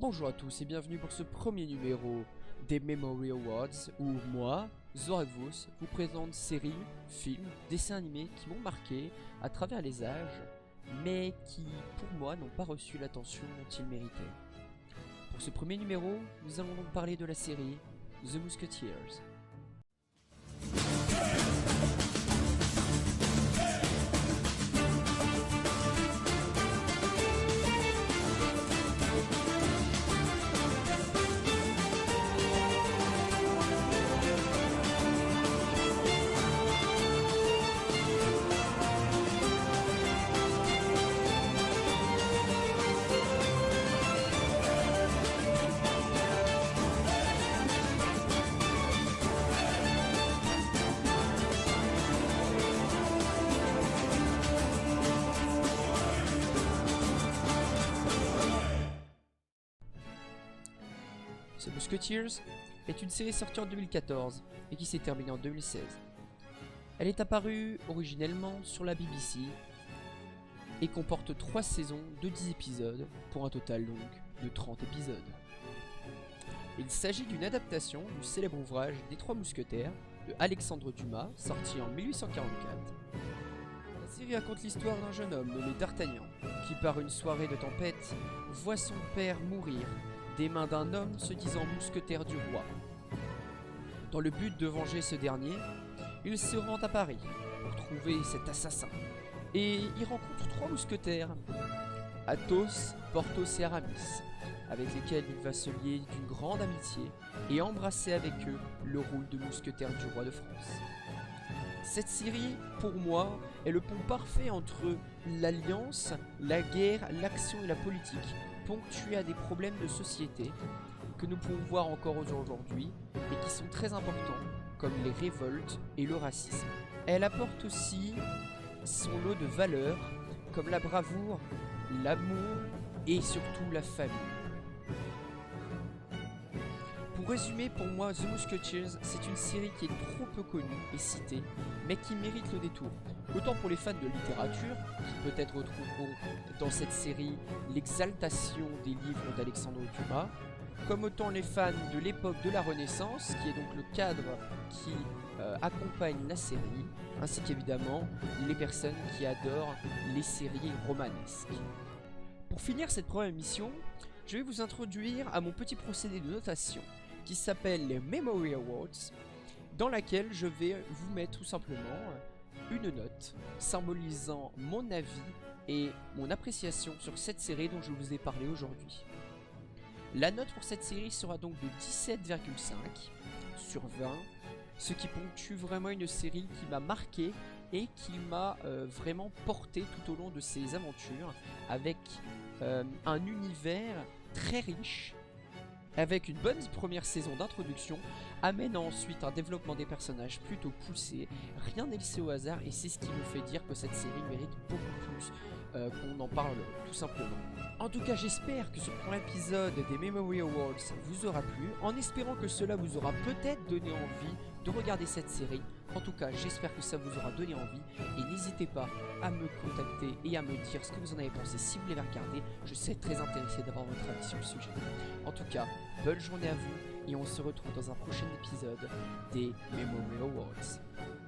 Bonjour à tous et bienvenue pour ce premier numéro des Memory Awards où moi, Zoravos, vous présente séries, films, dessins animés qui m'ont marqué à travers les âges, mais qui, pour moi, n'ont pas reçu l'attention dont ils méritaient. Pour ce premier numéro, nous allons donc parler de la série The Musketeers. The Musketeers est une série sortie en 2014 et qui s'est terminée en 2016. Elle est apparue originellement sur la BBC et comporte 3 saisons de 10 épisodes pour un total donc de 30 épisodes. Il s'agit d'une adaptation du célèbre ouvrage des Trois Mousquetaires de Alexandre Dumas, sorti en 1844. La série raconte l'histoire d'un jeune homme nommé D'Artagnan qui, par une soirée de tempête, voit son père mourir des mains d'un homme se disant mousquetaire du roi. Dans le but de venger ce dernier, il se rend à Paris pour trouver cet assassin et y rencontre 3 mousquetaires, Athos, Porthos et Aramis, avec lesquels il va se lier d'une grande amitié et embrasser avec eux le rôle de mousquetaire du roi de France. Cette série, pour moi, est le pont parfait entre l'alliance, la guerre, l'action et la politique, ponctuée à des problèmes de société que nous pouvons voir encore aujourd'hui et qui sont très importants, comme les révoltes et le racisme. Elle apporte aussi son lot de valeurs, comme la bravoure, l'amour et surtout la famille. Pour résumer, pour moi, The Musketeers, c'est une série qui est trop peu connue et citée, mais qui mérite le détour. Autant pour les fans de littérature, qui peut-être retrouveront dans cette série l'exaltation des livres d'Alexandre Dumas, comme autant les fans de l'époque de la Renaissance, qui est donc le cadre qui accompagne la série, ainsi qu'évidemment les personnes qui adorent les séries romanesques. Pour finir cette première émission, je vais vous introduire à mon petit procédé de notation qui s'appelle les Memory Awards, dans laquelle je vais vous mettre tout simplement une note symbolisant mon avis et mon appréciation sur cette série dont je vous ai parlé aujourd'hui. La note pour cette série sera donc de 17,5 sur 20, ce qui ponctue vraiment une série qui m'a marqué et qui m'a vraiment porté tout au long de ses aventures, avec un univers très riche, avec une bonne première saison d'introduction, amenant ensuite un développement des personnages plutôt poussé. Rien n'est laissé au hasard et c'est ce qui me fait dire que cette série mérite beaucoup plus qu'on en parle tout simplement. En tout cas, j'espère que ce premier épisode des Memory Awards vous aura plu, en espérant que cela vous aura peut-être donné envie de regarder cette série. En tout cas, j'espère que ça vous aura donné envie et n'hésitez pas à me contacter et à me dire ce que vous en avez pensé si vous l'avez regardé. Je serai très intéressé d'avoir votre avis sur le sujet. En tout cas, bonne journée à vous et on se retrouve dans un prochain épisode des Memory Awards.